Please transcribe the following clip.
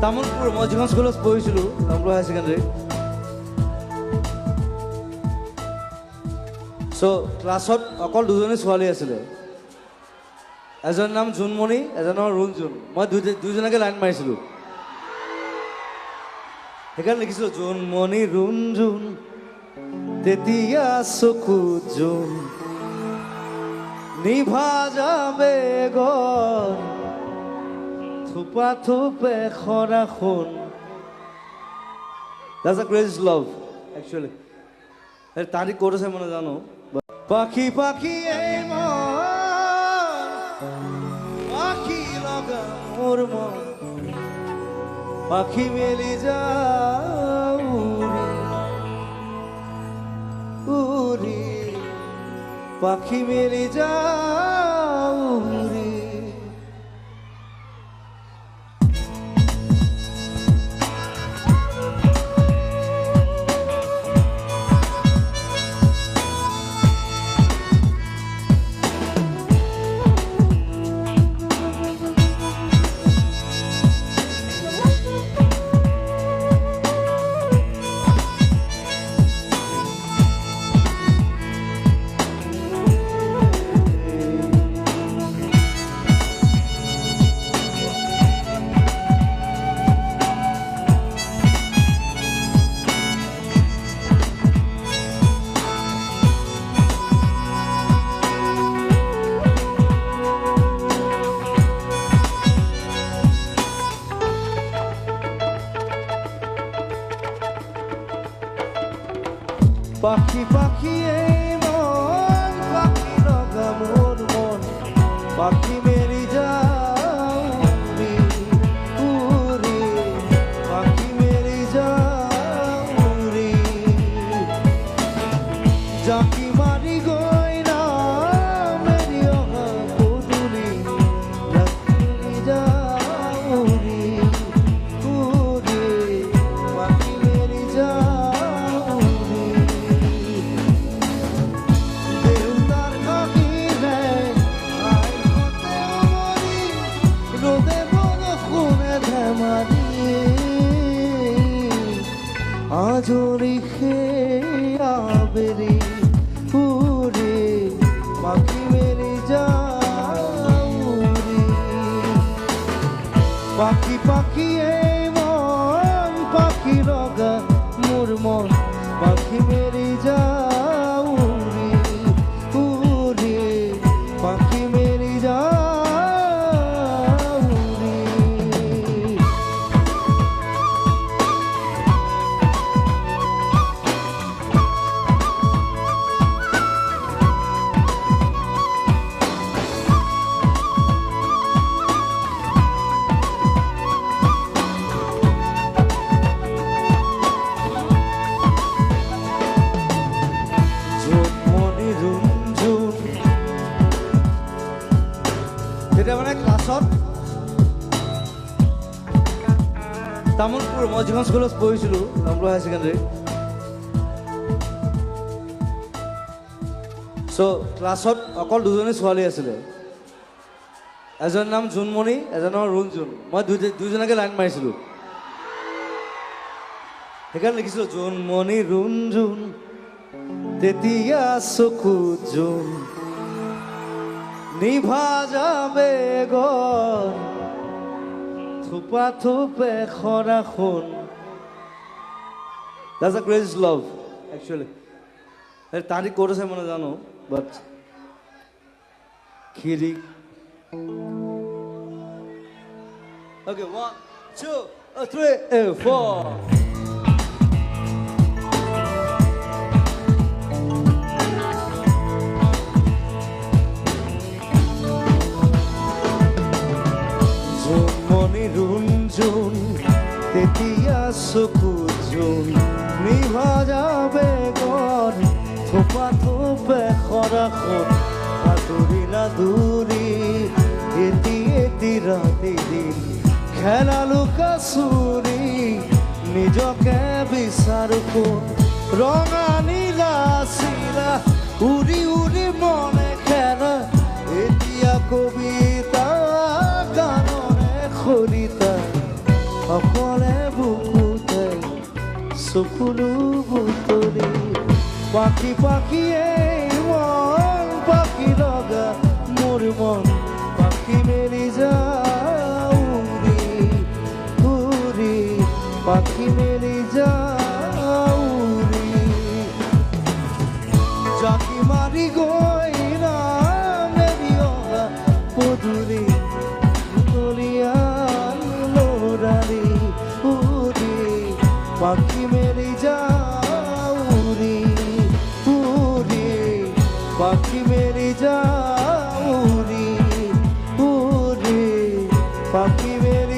তামোলপুৰ মই যিখন স্কুলত পঢ়িছিলোঁ তামোলপুৰ হায়াৰ ছেকেণ্ডেৰী। চ' ক্লাছত অকল দুজনী ছোৱালী আছিলে, এজনৰ নাম জোনমণি, এজনৰ ৰুণজোন। মই দুইজনকে লাইন মাৰিছিলোঁ, সেইকাৰণে লিখিছিলোঁ জোনমণি ৰুণজোন তেতিয়া চকুত জোন নিভা যাবে গল থোপা থোপে খৰা সোণ। That's a crazy love, actually. তারিখ করেছে মনে জানো। পাখি পাখি এই মন পাখি লগা মোর মন পাখি মেলি যাও উড়ি পাখি মেলি যাও উড়ি। পাখি পাখি এই মন পাখি লগা মোর মন পাখি মেরি যাও উড়ি পাখি মেরি যাও উড়ি। জাকি মারি গই না মেরি অহা পুতুলি রাখি যাও উড়ি উড়ি পাখি মেরি যাও। আজো লিখে আবেরি উড়ে পাখি মেরে যাউরি। পাখি পাখি এই মন পাখি লগা মোর মন পাখি মেরে যাউরি উড়ে পাখি মেরে যাউরি। তেতিয়া মানে ক্লাছত তামোলপুৰ মই যিখন স্কুলত পঢ়িছিলোঁ তামোলপুৰ হায়াৰ ছেকেণ্ডেৰী। চ' ক্লাছত অকল দুজনী ছোৱালী আছিলে, এজনৰ নাম জোনমণি, এজনৰ ৰুণজোন। মই দুইজনকে লাইন মাৰিছিলোঁ, সেইকাৰণে লিখিছিলোঁ জোনমণি ৰুণজোন তেতিয়া চকুত জোন নিভা যাবে গল থোপা থোপে খরা সোণ। That's a crazy love, actually. তারিখ করেছে মনে জানো, বাট খিরি। Okay, 1 2 3 4. ৰুণজোন তেতিয়া চকুত জোন নিভা যাবে গল থোপা থোপে খৰা সোণ। সাঁতুৰিলা দূৰি এটি এটি ৰাতি দিন খেলা লুকা চুৰি নিজকে বিচাৰো কোন। ৰঙা নীলা চিৰা উৰি উৰি মনে খেলা এতিয়া কবিতা গানৰে খৰিতা অকলে বুকুতে চকুলো বুটলি পাখি পাখিয়ে মন পাখি লগা মোৰ মন পাখি মেলি যাওঁ উৰি পাখি মেলি যাওঁ উৰি জাতি মাৰি গৈ মেলি অহা পদূলি মুকলিয়ান লৰালি উৰি পাখি মেলি যাওঁ উৰি পাখি মেলি যাওঁ উৰি পাখি মেলি